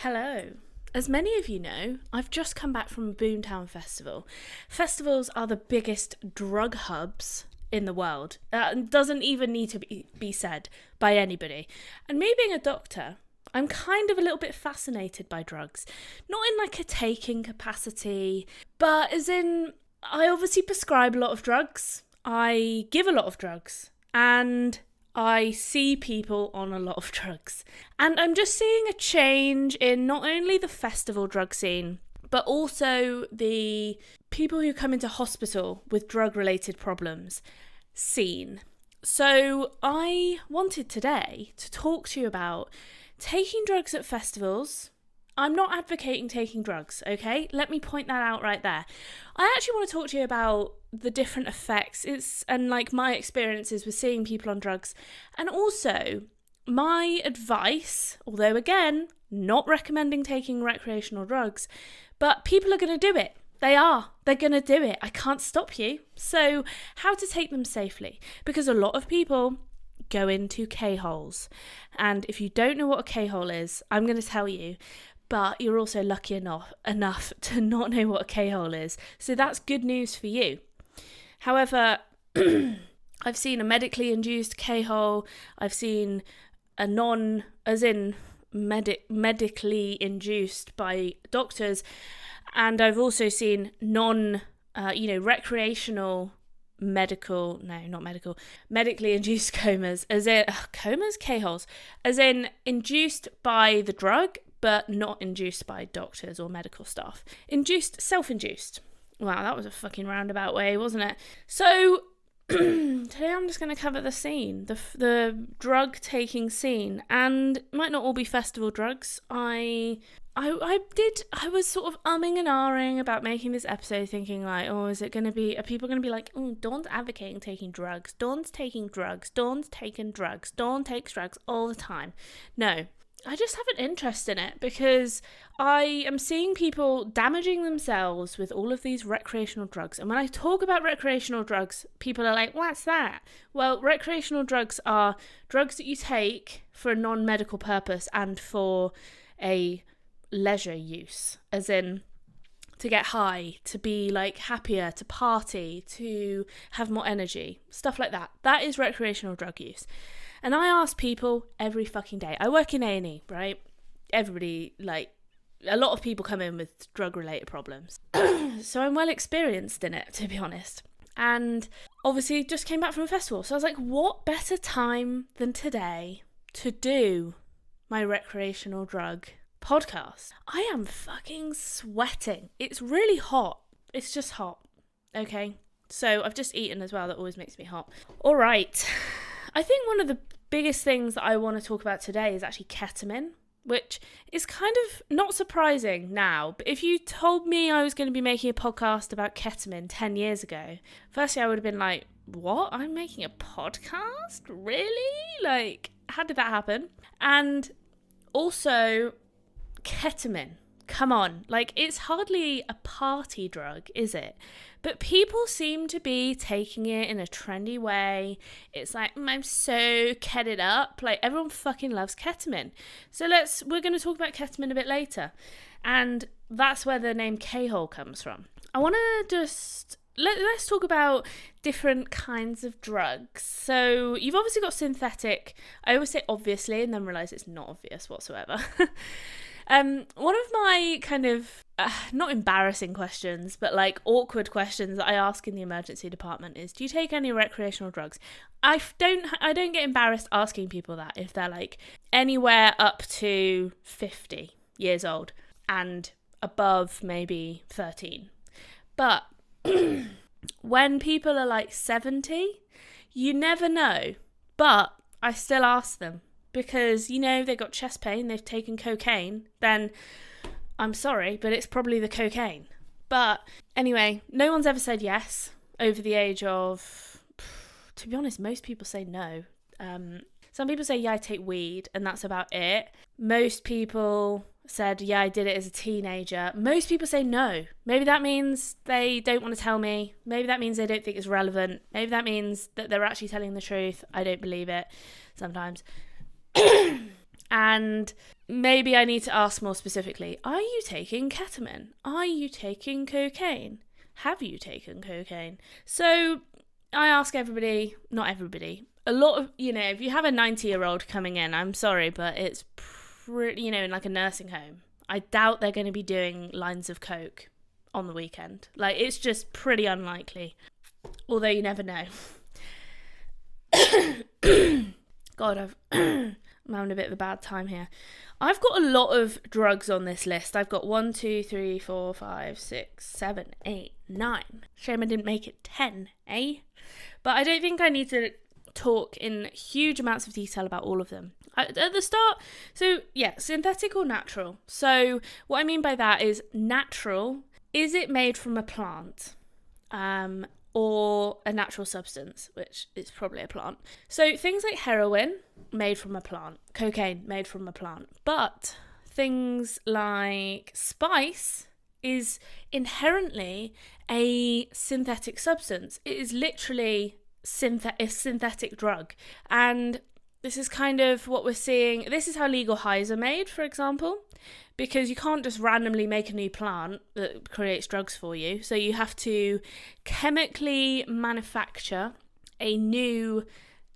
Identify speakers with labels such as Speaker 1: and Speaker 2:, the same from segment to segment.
Speaker 1: Hello. As many of you know, I've just come back from a Boomtown festival. Festivals are the biggest drug hubs in the world. That doesn't even need to be said by anybody. And me being a doctor, I'm kind of a little bit fascinated by drugs. Not in like a taking capacity, but as in, I obviously prescribe a lot of drugs. I give a lot of drugs. And I see people on a lot of drugs. And I'm just seeing a change in not only the festival drug scene, but also the people who come into hospital with drug-related problems scene. So I wanted today to talk to you about taking drugs at festivals. I'm not advocating taking drugs, okay? Let me point that out right there. I actually want to talk to you about the different effects and like my experiences with seeing people on drugs, and also my advice, although again, not recommending taking recreational drugs, but people are going to do it. They're going to do it. I can't stop you. So how to take them safely? Because a lot of people go into K-holes. And if you don't know what a K-hole is, I'm going to tell you. But you're also lucky enough to not know what a K-hole is. So that's good news for you. However, I've seen a medically induced K-hole. I've seen a medically induced by doctors. And I've also seen recreational medically induced comas, K-holes, as in induced by the drug, but not induced by doctors or medical staff. Self-induced. Wow, that was a fucking roundabout way, wasn't it? So today I'm just going to cover the scene, the drug taking scene, and it might not all be festival drugs. I was sort of umming and ahhing about making this episode, thinking like, are people going to be like, oh, Dawn's advocating taking drugs, Dawn's taking drugs, Dawn's taking drugs, Dawn takes drugs all the time. No, I just have an interest in it because I am seeing people damaging themselves with all of these recreational drugs. And when I talk about recreational drugs, people are like, what's that? Well, recreational drugs are drugs that you take for a non-medical purpose and for a leisure use, as in to get high, to be like happier, to party, to have more energy, stuff like that. That is recreational drug use. And I ask people every fucking day. I work in A&E, right? Everybody, like, a lot of people come in with drug-related problems. So I'm well experienced in it, to be honest. And obviously just came back from a festival. So I was like, what better time than today to do my recreational drug podcast? I am fucking sweating. It's really hot. It's just hot. Okay? So I've just eaten as well. That always makes me hot. All right. I think one of the biggest things that I want to talk about today is actually ketamine, which is kind of not surprising now. But if you told me I was going to be making a podcast about ketamine 10 years ago, firstly I would have been like, what? I'm making a podcast? Really? Like, how did that happen? And also, ketamine. Come on. Like, it's hardly a party drug, is it? But people seem to be taking it in a trendy way. It's like, I'm so keted up. Like, everyone fucking loves ketamine. So we're going to talk about ketamine a bit later. And that's where the name K-hole comes from. I want to just... Let's talk about different kinds of drugs. So you've obviously got synthetic. I always say obviously and then realise it's not obvious whatsoever. One of my kind of, not embarrassing questions, but like awkward questions that I ask in the emergency department is, do you take any recreational drugs? I don't get embarrassed asking people that if they're like anywhere up to 50 years old and above maybe 13. But when people are like 70, you never know. But I still ask them. Because, they've got chest pain, they've taken cocaine, then I'm sorry, but it's probably the cocaine. But anyway, no one's ever said yes over the age of, to be honest, most people say no. Some people say, yeah, I take weed, and that's about it. Most people said, yeah, I did it as a teenager. Most people say no. Maybe that means they don't want to tell me. Maybe that means they don't think it's relevant. Maybe that means that they're actually telling the truth. I don't believe it sometimes. And maybe I need to ask more specifically, are you taking ketamine? Are you taking cocaine? Have you taken cocaine? So I ask everybody, not everybody, a lot of, if you have a 90-year-old coming in, I'm sorry, but it's pretty, in like a nursing home, I doubt they're going to be doing lines of coke on the weekend. Like, it's just pretty unlikely. Although you never know. God, I'm having a bit of a bad time here. I've got a lot of drugs on this list. I've got 1, 2, 3, 4, 5, 6, 7, 8, 9. Shame I didn't make it 10, eh? But I don't think I need to talk in huge amounts of detail about all of them. At the start, so yeah, synthetic or natural. So what I mean by that is natural, is it made from a plant? Or a natural substance, which is probably a plant. So things like heroin, made from a plant. Cocaine, made from a plant. But things like spice is inherently a synthetic substance. It is literally a synthetic drug. And this is kind of what we're seeing. This is how legal highs are made, for example. Because you can't just randomly make a new plant that creates drugs for you. So you have to chemically manufacture a new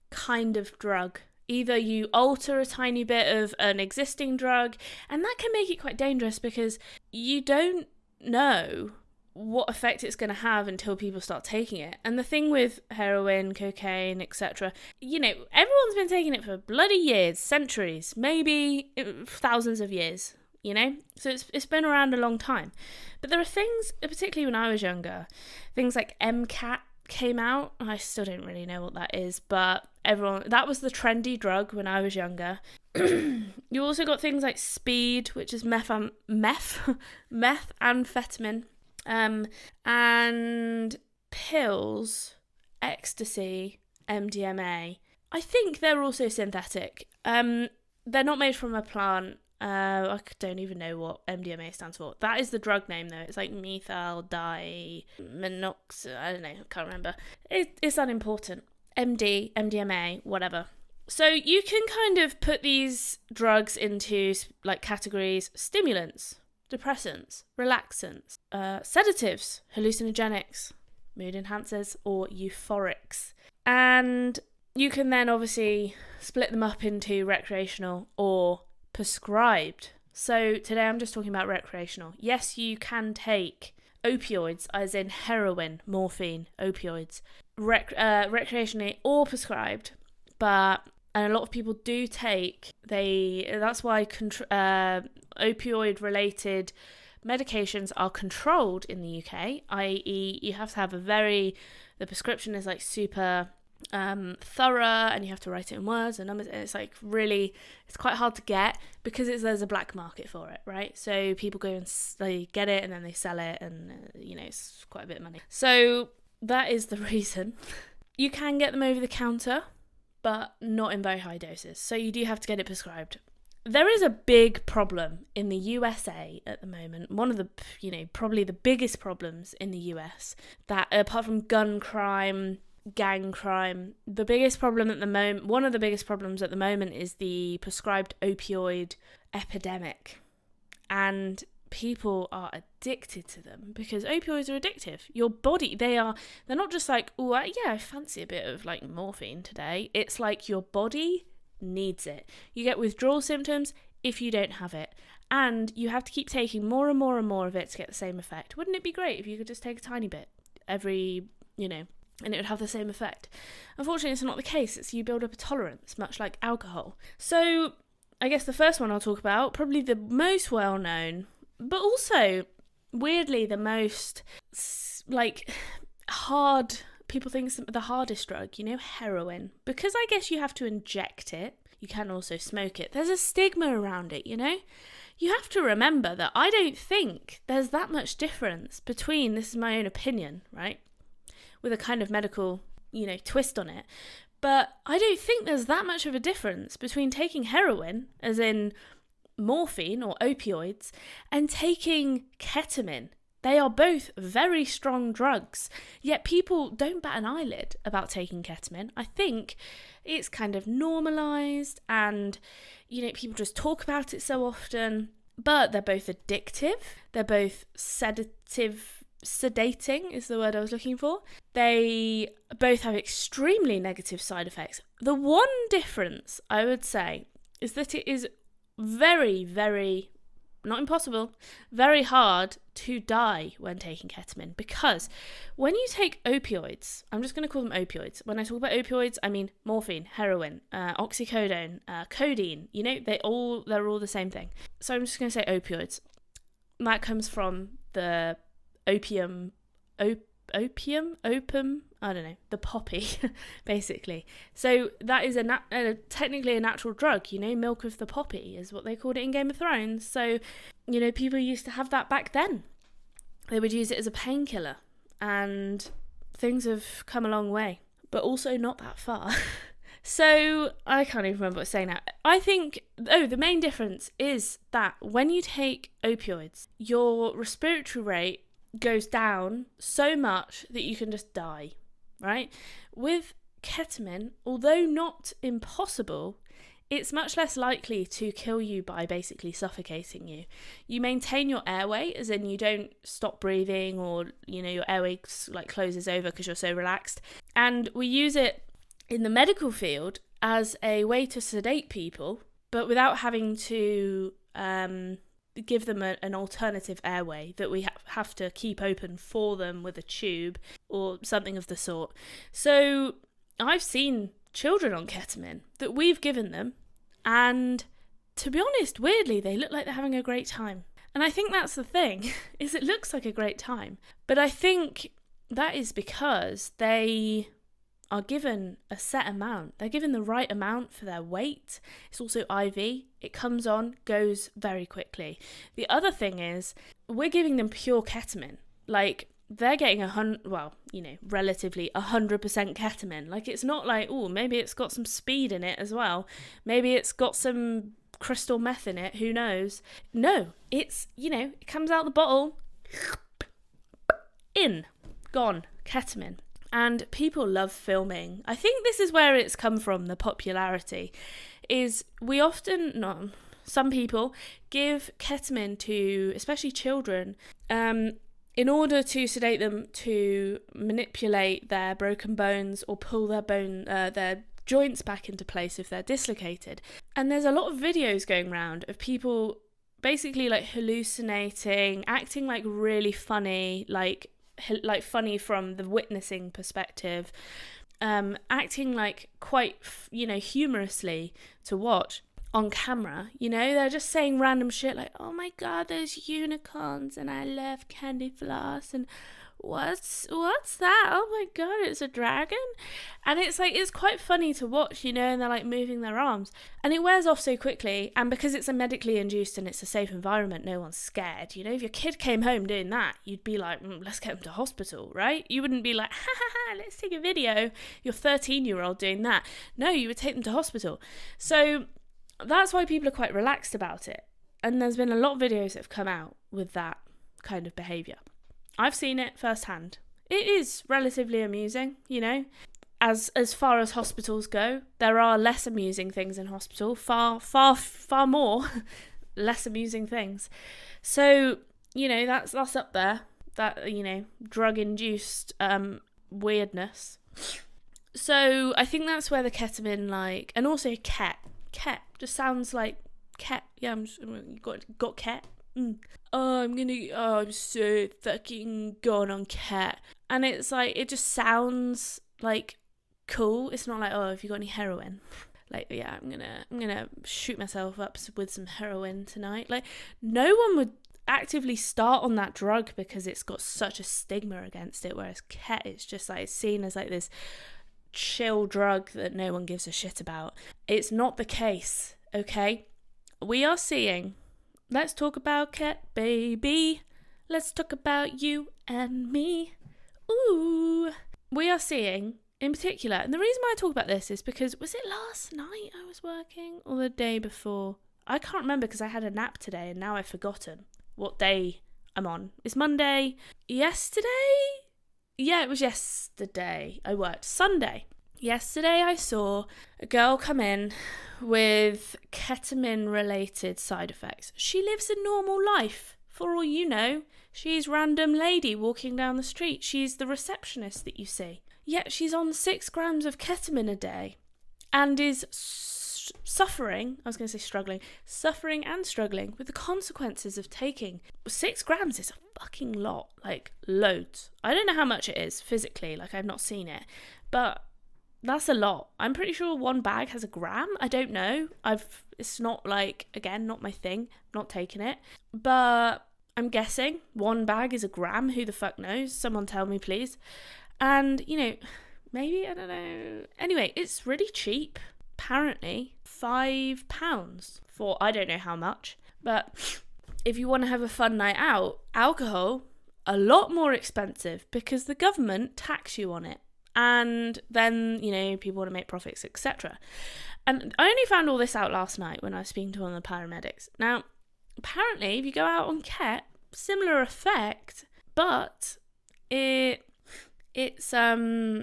Speaker 1: kind of drug. Either you alter a tiny bit of an existing drug, and that can make it quite dangerous because you don't know what effect it's going to have until people start taking it. And the thing with heroin, cocaine, etc., everyone's been taking it for bloody years, centuries, maybe thousands of years. So it's been around a long time. But there are things, particularly when I was younger, things like MCAT came out. I still don't really know what that is, but that was the trendy drug when I was younger. You also got things like speed, which is methamphetamine, and pills, ecstasy, MDMA. I think they're also synthetic. They're not made from a plant. I don't even know what MDMA stands for. That is the drug name, though. It's like methyl diminox. I don't know. I can't remember. It's unimportant. MDMA, whatever. So you can kind of put these drugs into like categories: stimulants, depressants, relaxants, sedatives, hallucinogenics, mood enhancers, or euphorics. And you can then obviously split them up into recreational or prescribed. So today I'm just talking about recreational. Yes, you can take opioids, as in heroin, morphine, opioids, recreationally or prescribed, and a lot of people do take, that's why opioid related medications are controlled in the UK, i.e. you have to have the prescription is like super thorough, and you have to write it in words and numbers. It's like really, it's quite hard to get because there's a black market for it, right? So people go and they get it and then they sell it, and it's quite a bit of money. So that is the reason. You can get them over the counter, but not in very high doses. So you do have to get it prescribed. There is a big problem in the USA at the moment. One of the, probably the biggest problems in the US, that apart from gun crime, gang crime, the biggest problem at the moment, one of the biggest problems at the moment is the prescribed opioid epidemic. And people are addicted to them because opioids are addictive. Your body, they're not just like, oh yeah, I fancy a bit of like morphine today. It's like your body needs it. You get withdrawal symptoms if you don't have it, and you have to keep taking more and more and more of it to get the same effect. Wouldn't it be great if you could just take a tiny bit every, and it would have the same effect? Unfortunately, it's not the case. You build up a tolerance, much like alcohol. So I guess the first one I'll talk about, probably the most well-known, but also weirdly the most hard, people think it's the hardest drug, heroin. Because I guess you have to inject it. You can also smoke it. There's a stigma around it, You have to remember that I don't think there's that much difference between, this is my own opinion, right, with a kind of medical, twist on it. But I don't think there's that much of a difference between taking heroin, as in morphine or opioids, and taking ketamine, They are both very strong drugs, yet people don't bat an eyelid about taking ketamine. I think it's kind of normalised and, people just talk about it so often, but they're both addictive. They're both sedating is the word I was looking for. They both have extremely negative side effects. The one difference, I would say, is that it is very, very, not impossible, very hard to die when taking ketamine, because when you take opioids, I'm just going to call them opioids. When I talk about opioids, I mean morphine, heroin, oxycodone, codeine. They're all the same thing. So I'm just going to say opioids. That comes from the opium, I don't know, the poppy, basically. So that is technically a natural drug, milk of the poppy is what they called it in Game of Thrones. So, people used to have that back then. They would use it as a painkiller, and things have come a long way, but also not that far. So I can't even remember what I was saying now. I think, the main difference is that when you take opioids, your respiratory rate goes down so much that you can just die, right? With ketamine, although not impossible, it's much less likely to kill you by basically suffocating you. You maintain your airway, as in you don't stop breathing, or your airway closes over because you're so relaxed. And we use it in the medical field as a way to sedate people, but without having to give them an alternative airway that we have to keep open for them with a tube or something of the sort. So I've seen children on ketamine that we've given them, and to be honest, weirdly, they look like they're having a great time. And I think that's the thing, is it looks like a great time. But I think that is because they are given a set amount. They're given the right amount for their weight. It's also IV. It comes on, goes very quickly. The other thing is, we're giving them pure ketamine. They're getting relatively 100% ketamine. It's not like, maybe it's got some speed in it as well. Maybe it's got some crystal meth in it. Who knows? No, it's, it comes out the bottle, in, gone, ketamine. And people love filming. I think this is where it's come from, the popularity, is some people give ketamine to, especially children, in order to sedate them, to manipulate their broken bones or pull their joints back into place if they're dislocated. And there's a lot of videos going around of people basically hallucinating, acting really funny, funny from the witnessing perspective, acting quite humorously to watch on camera. They're just saying random shit oh my god, there's unicorns and I love candy floss, and what's that? Oh my god, it's a dragon. And it's quite funny to watch, and they're moving their arms, and it wears off so quickly. And because it's a medically induced and it's a safe environment, no one's scared. If your kid came home doing that, you'd be like, let's get them to hospital, right? You wouldn't be like, let's take a video, your 13-year-old doing that. No, you would take them to hospital. So that's why people are quite relaxed about it. And there's been a lot of videos that have come out with that kind of behaviour. I've seen it firsthand. It is relatively amusing, As far as hospitals go, there are less amusing things in hospital, far more less amusing things. So, that's up there, that, drug-induced weirdness. So I think that's where the ketamine, and also ket just sounds like ket. Yeah, got ket. I'm so fucking gone on ket. And it's it just sounds cool. It's not have you got any heroin? I'm gonna shoot myself up with some heroin tonight. No one would actively start on that drug because it's got such a stigma against it, whereas ket is just it's seen as this chill drug that no one gives a shit about. It's not the case, okay? We are seeing, let's talk about ket, baby. Let's talk about you and me. Ooh. We are seeing, in particular, and the reason why I talk about this is because, was it last night I was working or the day before? I can't remember because I had a nap today and now I've forgotten what day I'm on. It's Monday. Yesterday? Yeah, it was yesterday. I worked Sunday. Yesterday I saw a girl come in with ketamine-related side effects. She lives a normal life. For all you know, she's random lady walking down the street. She's the receptionist that you see. Yet she's on 6 grams of ketamine a day and is suffering and struggling with the consequences of taking 6 grams is a fucking lot, like loads. I don't know how much it is physically, like I've not seen it, but that's a lot. I'm pretty sure 1 bag has a gram. I don't know. It's not like, again, not my thing. I'm not taking it, but I'm guessing 1 bag is a gram. Who the fuck knows? Someone tell me, please. And, maybe, I don't know. Anyway, it's really cheap. Apparently, £5 for I don't know how much. But if you want to have a fun night out, alcohol, a lot more expensive because the government tax you on it. And then, people want to make profits, etc. And I only found all this out last night when I was speaking to one of the paramedics. Now, apparently, if you go out on Ket, similar effect, but it's a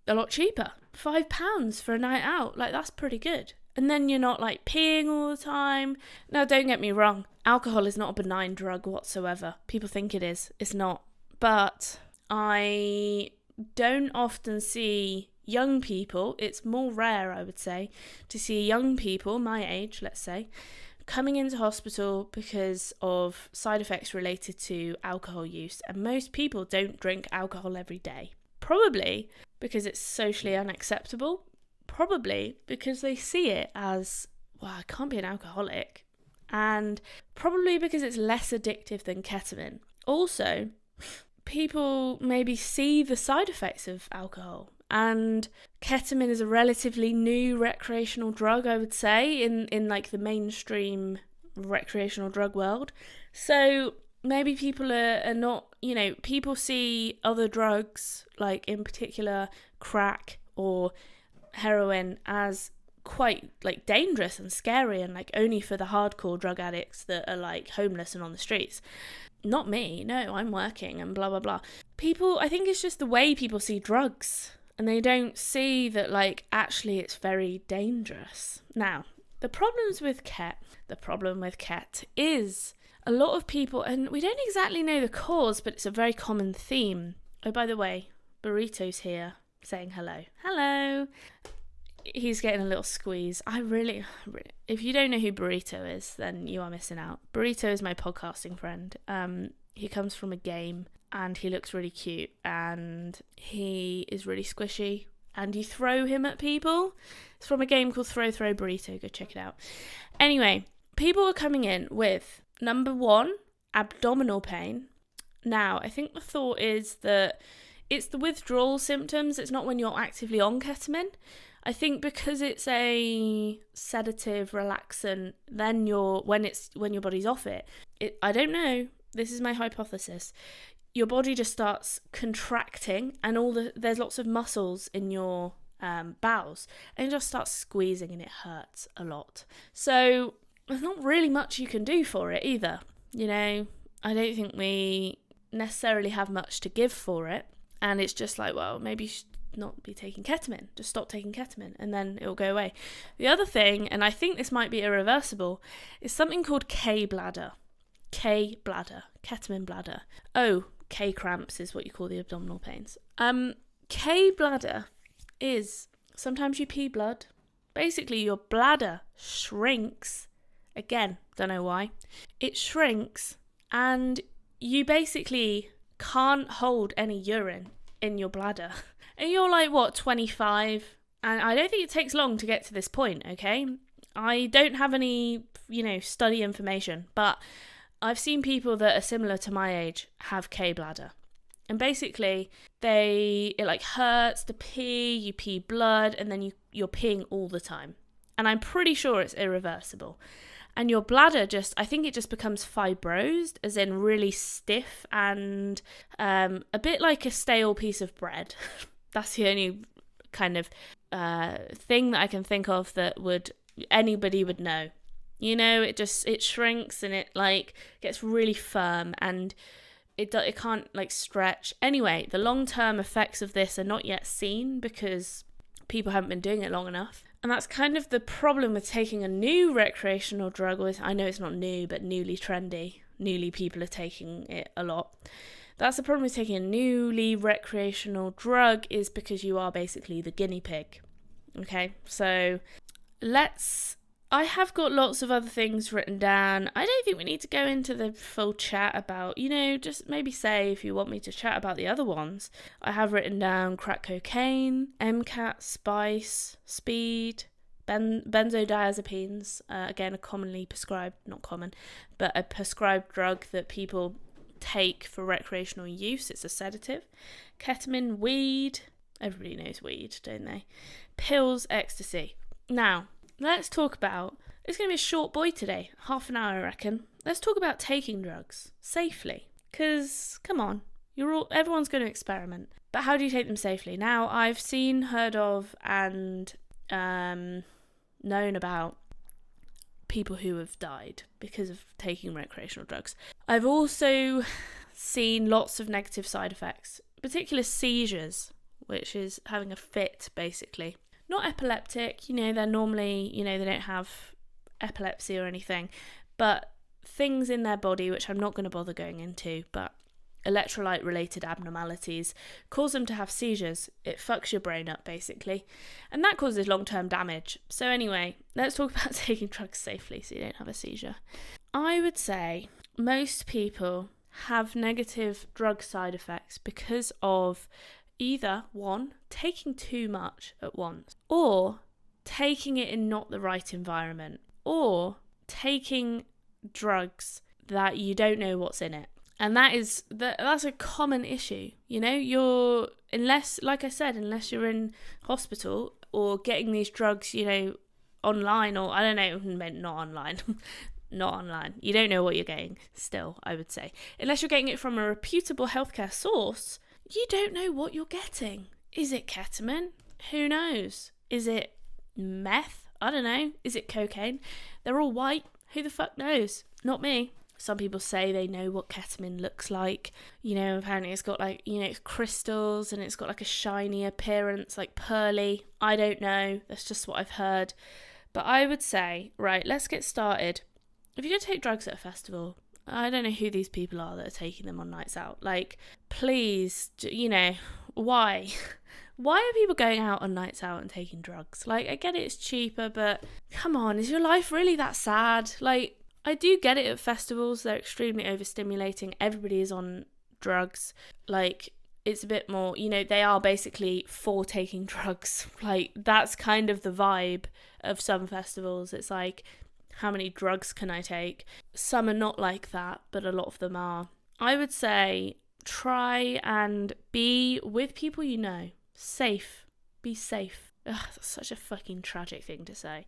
Speaker 1: lot cheaper. £5 for a night out, like that's pretty good. And then you're not like peeing all the time. Now, don't get me wrong, alcohol is not a benign drug whatsoever. People think it is. It's not. But I don't often see young people, it's more rare, I would say, to see young people, my age, let's say, coming into hospital because of side effects related to alcohol use. And most people don't drink alcohol every day. Probably because it's socially unacceptable. Probably because they see it as, well, I can't be an alcoholic. And probably because it's less addictive than ketamine. Also, people maybe see the side effects of alcohol, and ketamine is a relatively new recreational drug, I would say, in like the mainstream recreational drug world. So maybe people are not, people see other drugs, like in particular crack or heroin, as quite like dangerous and scary and like only for the hardcore drug addicts that are like homeless and on the streets. Not me, no, I'm working and blah, blah, blah. People, I think it's just the way people see drugs, and they don't see that, like, actually it's very dangerous. Now, the problem with Ket is a lot of people, and we don't exactly know the cause, but it's a very common theme. Oh, by the way, Burrito's here saying hello. Hello. He's getting a little squeeze. If you don't know who Burrito is, then you are missing out. Burrito is my podcasting friend. He comes from a game and he looks really cute and he is really squishy and you throw him at people. It's from a game called Throw Burrito. Go check it out. Anyway, people are coming in with, number 1, abdominal pain. Now, I think the thought is that it's the withdrawal symptoms. It's not when you're actively on ketamine. I think because it's a sedative, relaxant, then when your body's off it, I don't know, this is my hypothesis, your body just starts contracting and there's lots of muscles in your bowels and it just starts squeezing and it hurts a lot. So there's not really much you can do for it either. I don't think we necessarily have much to give for it. And it's just like, well, maybe you should not be taking ketamine. Just stop taking ketamine and then it'll go away. The other thing, and I think this might be irreversible, is something called K-bladder. K-bladder. Ketamine bladder. Oh, K-cramps is what you call the abdominal pains. K-bladder is sometimes you pee blood. Basically, your bladder shrinks. Again, don't know why. It shrinks and you basically can't hold any urine in your bladder. And you're like, 25? And I don't think it takes long to get to this point, okay? I don't have any, study information, but I've seen people that are similar to my age have K-bladder. And basically, it like hurts to pee, you pee blood, and then you're peeing all the time. And I'm pretty sure it's irreversible. And your bladder I think it just becomes fibrosed, as in really stiff and a bit like a stale piece of bread. That's the only kind of thing that I can think of that anybody would know. It shrinks and it like gets really firm and it can't like stretch. Anyway, the long-term effects of this are not yet seen because people haven't been doing it long enough. And that's kind of the problem with taking a new recreational drug. I know it's not new, but newly trendy. Newly people are taking it a lot. That's the problem with taking a newly recreational drug, is because you are basically the guinea pig. Okay, so I have got lots of other things written down. I don't think we need to go into the full chat about, just maybe say if you want me to chat about the other ones. I have written down crack cocaine, MCAT, spice, speed, benzodiazepines. Again, a commonly prescribed, not common, but a prescribed drug that people take for recreational use. It's a sedative. Ketamine, weed. Everybody knows weed, don't they? Pills, ecstasy. Now, let's talk about, it's going to be a short boy today, half an hour I reckon. Let's talk about taking drugs safely. Because, come on, everyone's going to experiment. But how do you take them safely? Now, I've seen, heard of, and known about people who have died because of taking recreational drugs. I've also seen lots of negative side effects, particular seizures, which is having a fit, basically. Not epileptic, they're normally, they don't have epilepsy or anything, but things in their body, which I'm not going to bother going into, but electrolyte related abnormalities cause them to have seizures. It fucks your brain up, basically, and that causes long-term damage. So anyway, let's talk about taking drugs safely so you don't have a seizure. I would say most people have negative drug side effects because of either, one, taking too much at once, or taking it in not the right environment, or taking drugs that you don't know what's in it. And that's a common issue. Unless you're in hospital or getting these drugs, online, or I don't know, not online. Not online. You don't know what you're getting still, I would say. Unless you're getting it from a reputable healthcare source, you don't know what you're getting. Is it ketamine? Who knows? Is it meth? I don't know. Is it cocaine? They're all white. Who the fuck knows? Not me. Some people say they know what ketamine looks like. Apparently it's got it's crystals and it's got like a shiny appearance, like pearly. I don't know. That's just what I've heard. But I would say, right, let's get started. If you're going to take drugs at a festival, I don't know who these people are that are taking them on nights out. Like, please, why? Why are people going out on nights out and taking drugs? Like, I get it, it's cheaper, but come on, is your life really that sad? Like, I do get it at festivals, they're extremely overstimulating. Everybody is on drugs. Like, it's a bit more, they are basically for taking drugs. Like, that's kind of the vibe of some festivals. It's like, how many drugs can I take? Some are not like that, but a lot of them are. I would say try and be with people you know. Safe. Be safe. Ugh, that's such a fucking tragic thing to say.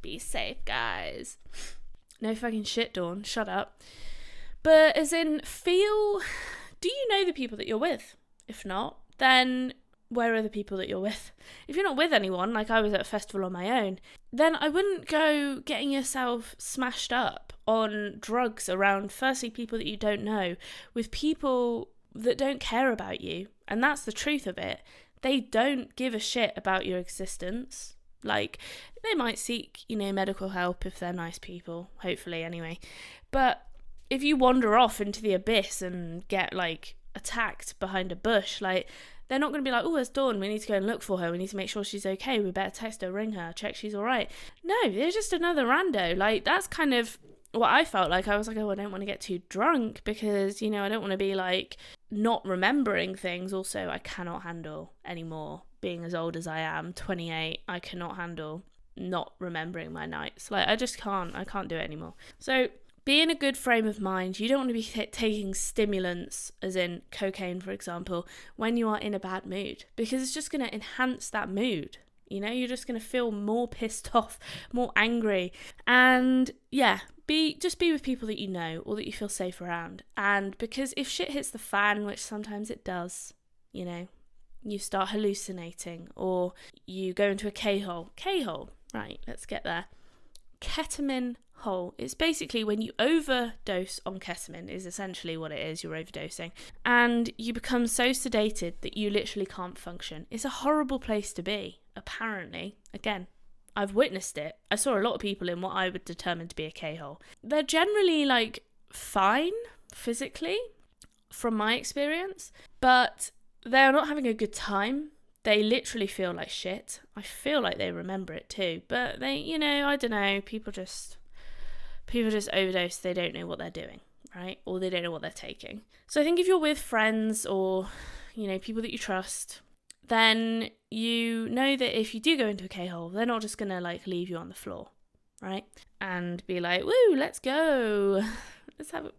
Speaker 1: Be safe, guys. No fucking shit, Dawn. Shut up. But as in, do you know the people that you're with? If not, then where are the people that you're with? If you're not with anyone, like I was at a festival on my own, then I wouldn't go getting yourself smashed up on drugs around, firstly, people that you don't know, with people that don't care about you. And that's the truth of it. They don't give a shit about your existence. Like, they might seek, medical help if they're nice people, hopefully anyway. But if you wander off into the abyss and get, attacked behind a bush, they're not going to be like, oh, it's Dawn, we need to go and look for her, we need to make sure she's okay, we better text her, ring her, check she's all right. No, they're just another rando. That's kind of what I felt like. I was like, oh, I don't want to get too drunk because, I don't want to be, not remembering things. Also, I cannot handle anymore, being as old as I am, 28, I cannot handle not remembering my nights. I just can't. I can't do it anymore. So be in a good frame of mind. You don't want to be taking stimulants, as in cocaine, for example, when you are in a bad mood, because it's just going to enhance that mood. You're just going to feel more pissed off, more angry. And yeah, just be with people that you know or that you feel safe around. And because if shit hits the fan, which sometimes it does, you start hallucinating or you go into a K-hole. K-hole, right, let's get there. Ketamine K-hole, it's basically when you overdose on ketamine is essentially what it is, you're overdosing, and you become so sedated that you literally can't function. It's a horrible place to be, apparently. Again, I've witnessed it. I saw a lot of people in what I would determine to be a K-hole. They're generally like fine physically, from my experience, but they're not having a good time. They literally feel like shit. I feel like they remember it too, but they, I don't know, people just overdose. They don't know what they're doing, right? Or they don't know what they're taking. So I think if you're with friends or, people that you trust, then you know that if you do go into a K-hole, they're not just going to like leave you on the floor, right? And be like, woo, let's go.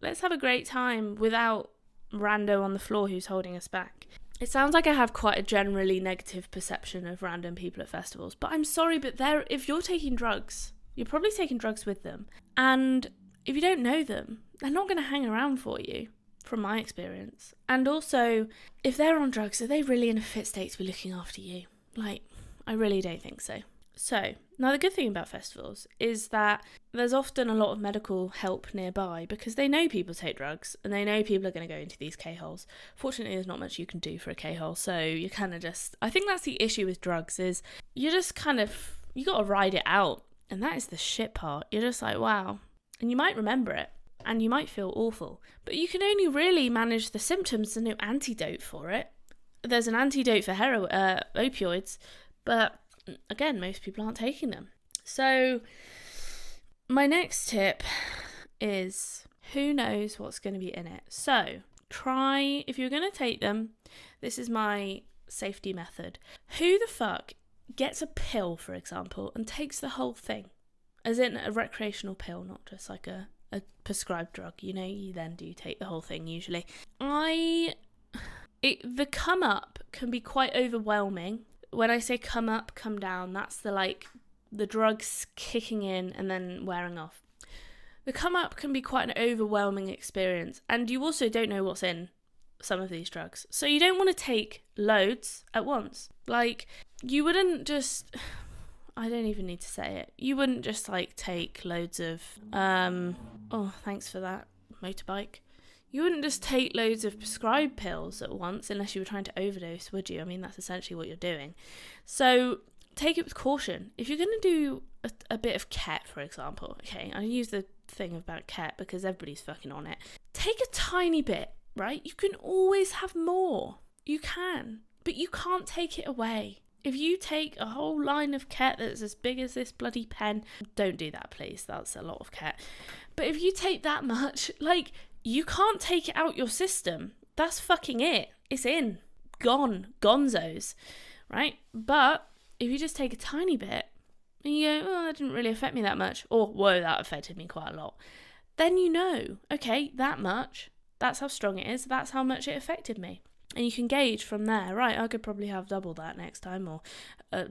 Speaker 1: Let's have a great time without rando on the floor who's holding us back. It sounds like I have quite a generally negative perception of random people at festivals, but I'm sorry, but if you're taking drugs, you're probably taking drugs with them. And if you don't know them, they're not going to hang around for you, from my experience. And also, if they're on drugs, are they really in a fit state to be looking after you? Like, I really don't think so. So, now the good thing about festivals is that there's often a lot of medical help nearby because they know people take drugs and they know people are going to go into these K-holes. Fortunately, there's not much you can do for a K-hole, so you kind of just... I think that's the issue with drugs is you just kind of... You got to ride it out, and that is the shit part. You're just like, wow. And you might remember it, and you might feel awful, but you can only really manage the symptoms. There's no antidote for it. There's an antidote for opioids, but... Again, most people aren't taking them. So my next tip is who knows what's going to be in it. So try, if you're going to take them, this is my safety method. Who the fuck gets a pill, for example, and takes the whole thing? As in a recreational pill, not just like a prescribed drug. You then do take the whole thing usually. The come up can be quite overwhelming. When I say come up, come down, that's the drugs kicking in and then wearing off. The come up can be quite an overwhelming experience, and you also don't know what's in some of these drugs. So you don't want to take loads at once. Like, you wouldn't just... I don't even need to say it. You wouldn't just, take loads of... oh, thanks for that, motorbike. You wouldn't just take loads of prescribed pills at once unless you were trying to overdose, would you? I mean, that's essentially what you're doing. So take it with caution. If you're going to do a bit of Ket, for example, okay, I use the thing about Ket because everybody's fucking on it. Take a tiny bit, right? You can always have more. You can, but you can't take it away. If you take a whole line of Ket that's as big as this bloody pen, don't do that, please. That's a lot of Ket. But if you take that much, you can't take it out your system. That's fucking it. It's in. Gone. Gonzos. Right? But if you just take a tiny bit and you go, oh, that didn't really affect me that much, or, whoa, that affected me quite a lot, then you know, okay, that much, that's how strong it is, that's how much it affected me. And you can gauge from there, right, I could probably have double that next time, or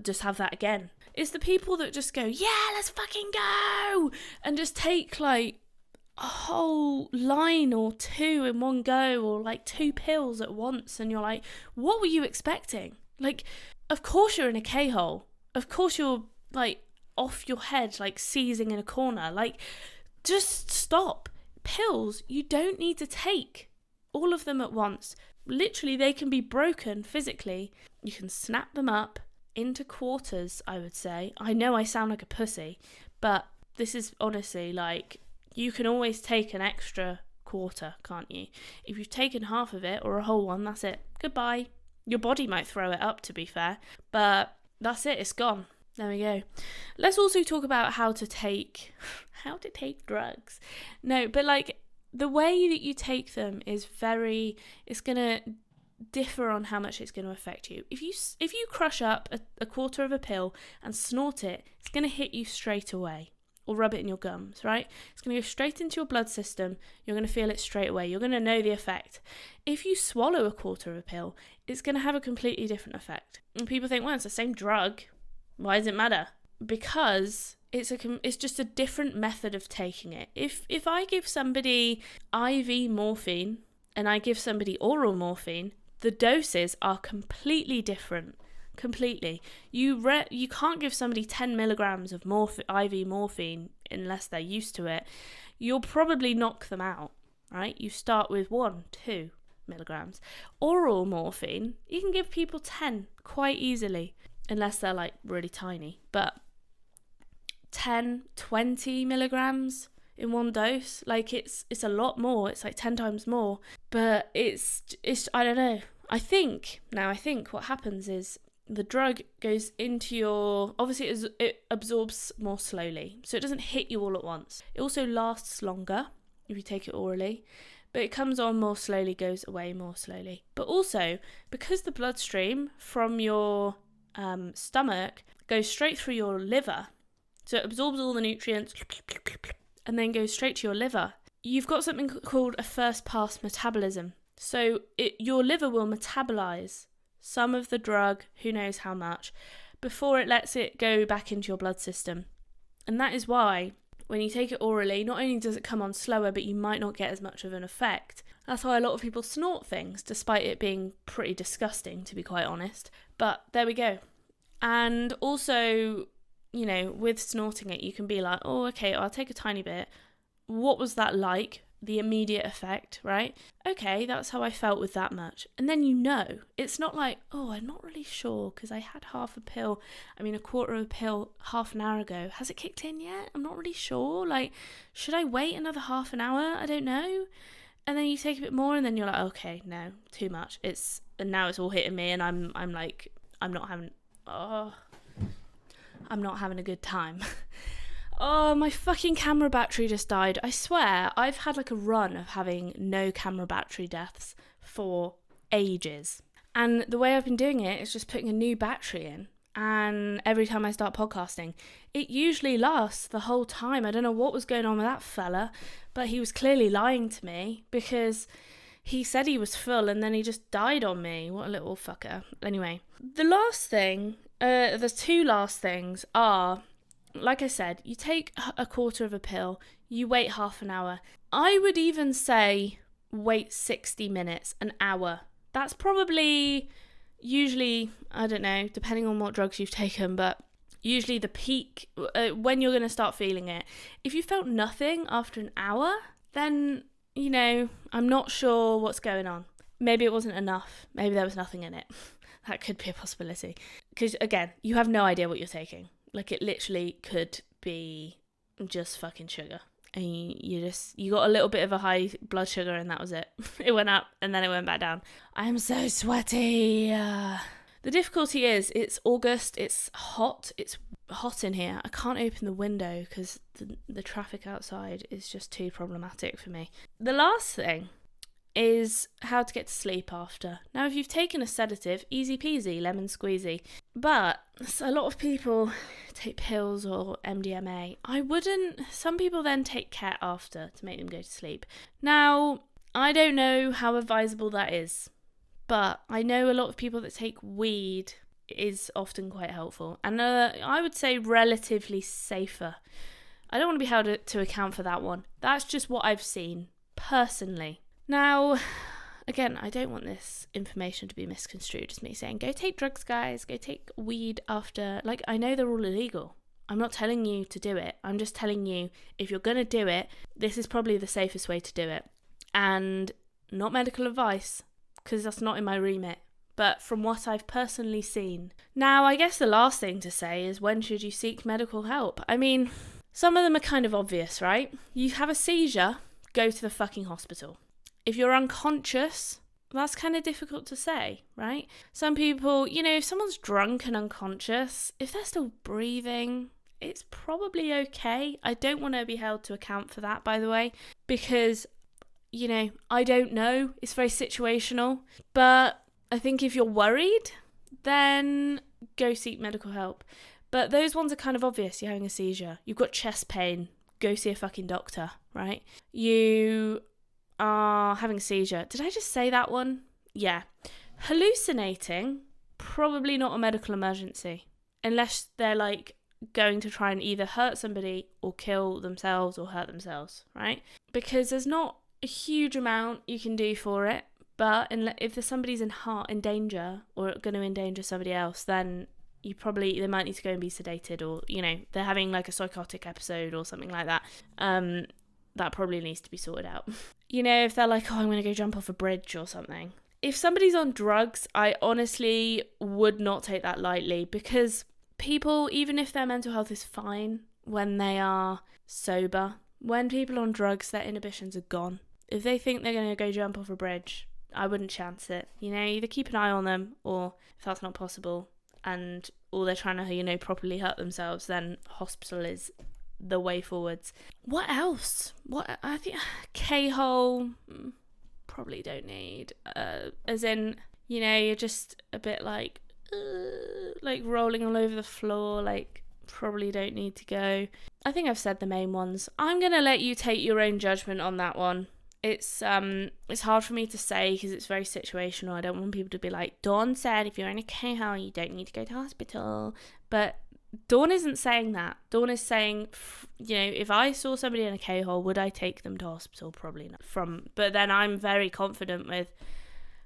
Speaker 1: just have that again. It's the people that just go, yeah, let's fucking go, and just take, a whole line or two in one go, or 2 pills at once, and you're like, what were you expecting? Of course you're in a K-hole. Of course you're off your head, seizing in a corner. Just stop. Pills you don't need to take all of them at once. Literally, they can be broken physically. You can snap them up into quarters, I would say. I know I sound like a pussy, but this is honestly you can always take an extra quarter, can't you? If you've taken half of it or a whole one, that's it. Goodbye. Your body might throw it up, to be fair, but that's it. It's gone. There we go. Let's also talk about how to take drugs. No, but the way that you take them is it's going to differ on how much it's going to affect you. If you crush up a quarter of a pill and snort it, it's going to hit you straight away. Or rub it in your gums, right? It's going to go straight into your blood system. You're going to feel it straight away. You're going to know the effect. If you swallow a quarter of a pill, it's going to have a completely different effect. And people think, well, it's the same drug. Why does it matter? Because it's just a different method of taking it. If I give somebody IV morphine and I give somebody oral morphine, the doses are completely different. Completely. You can't give somebody 10 milligrams of IV morphine unless they're used to it, you'll probably knock them out, right? You start with 1-2 milligrams. Oral morphine, you can give people 10 quite easily, unless they're like really tiny. But 10-20 milligrams in one dose, like it's a lot more. It's like 10 times more. But it's I don't know. I think what happens is the drug goes into your, obviously it absorbs more slowly, so it doesn't hit you all at once. It also lasts longer if you take it orally, but it comes on more slowly, goes away more slowly. But also, because the bloodstream from your stomach goes straight through your liver, so it absorbs all the nutrients and then goes straight to your liver, you've got something called a first pass metabolism. So your liver will metabolize some of the drug, who knows how much, before it lets it go back into your blood system. And that is why when you take it orally, not only does it come on slower, but you might not get as much of an effect. That's why a lot of people snort things, despite it being pretty disgusting, to be quite honest. But there we go. And also, you know, with snorting it, you can be like, oh, okay, I'll take a tiny bit. What was that like? The immediate effect, right? Okay, that's how I felt with that much. And then you know, it's not like, oh, I'm not really sure because I had a quarter of a pill half an hour ago. Has it kicked in yet? I'm not really sure. Like, should I wait another half an hour? I don't know. And then you take a bit more and then you're like, okay, no, too much. And now it's all hitting me and I'm not having a good time. Oh, my fucking camera battery just died. I swear, I've had like a run of having no camera battery deaths for ages. And the way I've been doing it is just putting a new battery in. And every time I start podcasting, it usually lasts the whole time. I don't know what was going on with that fella, but he was clearly lying to me because he said he was full and then he just died on me. What a little fucker. Anyway, the two last things are, like I said, you take a quarter of a pill, you wait half an hour. I would even say wait 60 minutes, an hour. That's probably usually, I don't know, depending on what drugs you've taken, but usually the peak, when you're going to start feeling it. If you felt nothing after an hour, then, you know, I'm not sure what's going on. Maybe it wasn't enough. Maybe there was nothing in it. That could be a possibility. Because, again, you have no idea what you're taking. Like, it literally could be just fucking sugar. And you got a little bit of a high blood sugar and that was it. It went up and then it went back down. I am so sweaty. The difficulty is, it's August, it's hot in here. I can't open the window because the traffic outside is just too problematic for me. The last thing is how to get to sleep after. Now, if you've taken a sedative, easy peasy, lemon squeezy. But a lot of people take pills or MDMA. Some people then take Ket after to make them go to sleep. Now, I don't know how advisable that is, but I know a lot of people that take weed is often quite helpful. And I would say relatively safer. I don't want to be held to account for that one. That's just what I've seen, personally. Now, again, I don't want this information to be misconstrued as me saying, go take drugs, guys, go take weed after. Like, I know they're all illegal. I'm not telling you to do it. I'm just telling you, if you're going to do it, this is probably the safest way to do it. And not medical advice, because that's not in my remit, but from what I've personally seen. Now, I guess the last thing to say is, when should you seek medical help? I mean, some of them are kind of obvious, right? You have a seizure, go to the fucking hospital. If you're unconscious, that's kind of difficult to say, right? Some people, you know, if someone's drunk and unconscious, if they're still breathing, it's probably okay. I don't want to be held to account for that, by the way, because, you know, I don't know. It's very situational. But I think if you're worried, then go seek medical help. But those ones are kind of obvious. You're having a seizure. You've got chest pain. Go see a fucking doctor, right? You are having a seizure. Did I just say that one? Yeah. Hallucinating, probably not a medical emergency. Unless they're like going to try and either hurt somebody or kill themselves or hurt themselves, right? Because there's not a huge amount you can do for it. But if there's somebody's in danger or going to endanger somebody else, then they might need to go and be sedated, or, they're having like a psychotic episode or something like that. That probably needs to be sorted out. If they're like, oh, I'm going to go jump off a bridge or something. If somebody's on drugs, I honestly would not take that lightly, because people, even if their mental health is fine when they are sober, when people are on drugs, their inhibitions are gone. If they think they're going to go jump off a bridge, I wouldn't chance it. Either keep an eye on them, or if that's not possible, or they're trying to, properly hurt themselves, then hospital is the way forwards. What else? I think K-hole, probably don't need. As in, you're just a bit like rolling all over the floor, like probably don't need to go. I think I've said the main ones. I'm gonna let you take your own judgment on that one. It's hard for me to say because it's very situational. I don't want people to be like, Dawn said if you're in a K-hole you don't need to go to hospital. But Dawn isn't saying that. Dawn is saying, if I saw somebody in a K-hole, would I take them to hospital? Probably not. But then I'm very confident with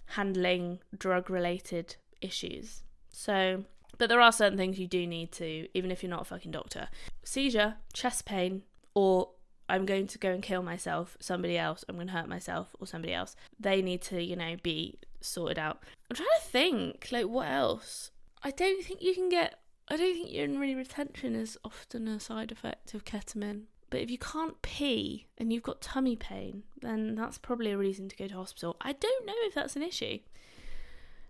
Speaker 1: handling drug-related issues. So, but there are certain things you do need to, even if you're not a fucking doctor. Seizure, chest pain, or I'm going to go and kill myself, somebody else, I'm going to hurt myself, or somebody else. They need to, be sorted out. I'm trying to think, what else? I don't think urinary retention is often a side effect of ketamine. But if you can't pee and you've got tummy pain, then that's probably a reason to go to hospital. I don't know if that's an issue.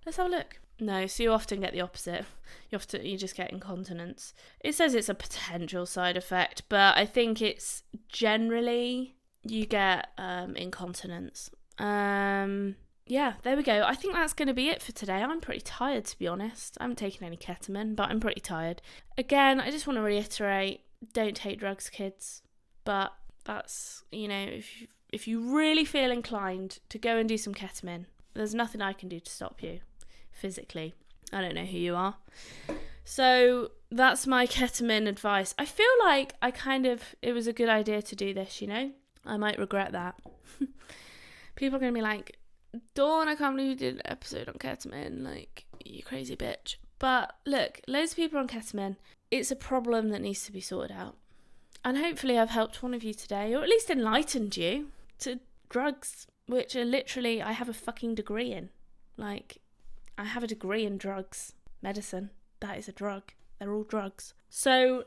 Speaker 1: Let's have a look. No, so you often get the opposite. You just get incontinence. It says it's a potential side effect, but I think it's generally you get incontinence. Yeah, there we go. I think that's going to be it for today. I'm pretty tired, to be honest. I haven't taken any ketamine, but I'm pretty tired. Again, I just want to reiterate, don't take drugs, kids. But that's, if you really feel inclined to go and do some ketamine, there's nothing I can do to stop you physically. I don't know who you are. So that's my ketamine advice. I feel like it was a good idea to do this, I might regret that. People are going to be like, Dawn, I can't believe you did an episode on ketamine, you crazy bitch. But look, loads of people are on ketamine. It's a problem that needs to be sorted out. And hopefully I've helped one of you today, or at least enlightened you to drugs, which are literally, I have a fucking degree in. I have a degree in drugs. Medicine. That is a drug. They're all drugs. So,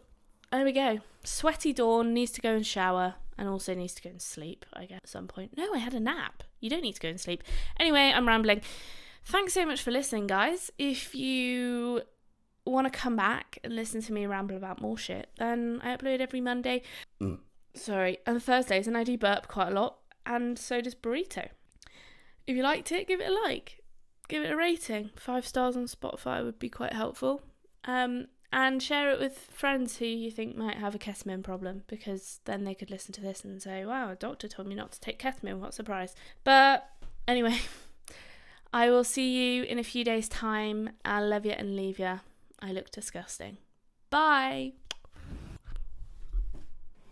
Speaker 1: there we go. Sweaty Dawn needs to go and shower, and also needs to go and sleep, I guess, at some point. No, I had a nap. You don't need to go and sleep. Anyway, I'm rambling. Thanks so much for listening, guys. If you want to come back and listen to me ramble about more shit, then I upload every Monday. And Thursdays, and I do burp quite a lot, and so does Burrito. If you liked it, give it a like. Give it a rating. 5 stars on Spotify would be quite helpful. And share it with friends who you think might have a ketamine problem, because then they could listen to this and say, wow, a doctor told me not to take ketamine, what a surprise. But anyway, I will see you in a few days' time. I love you and leave you. I look disgusting. Bye.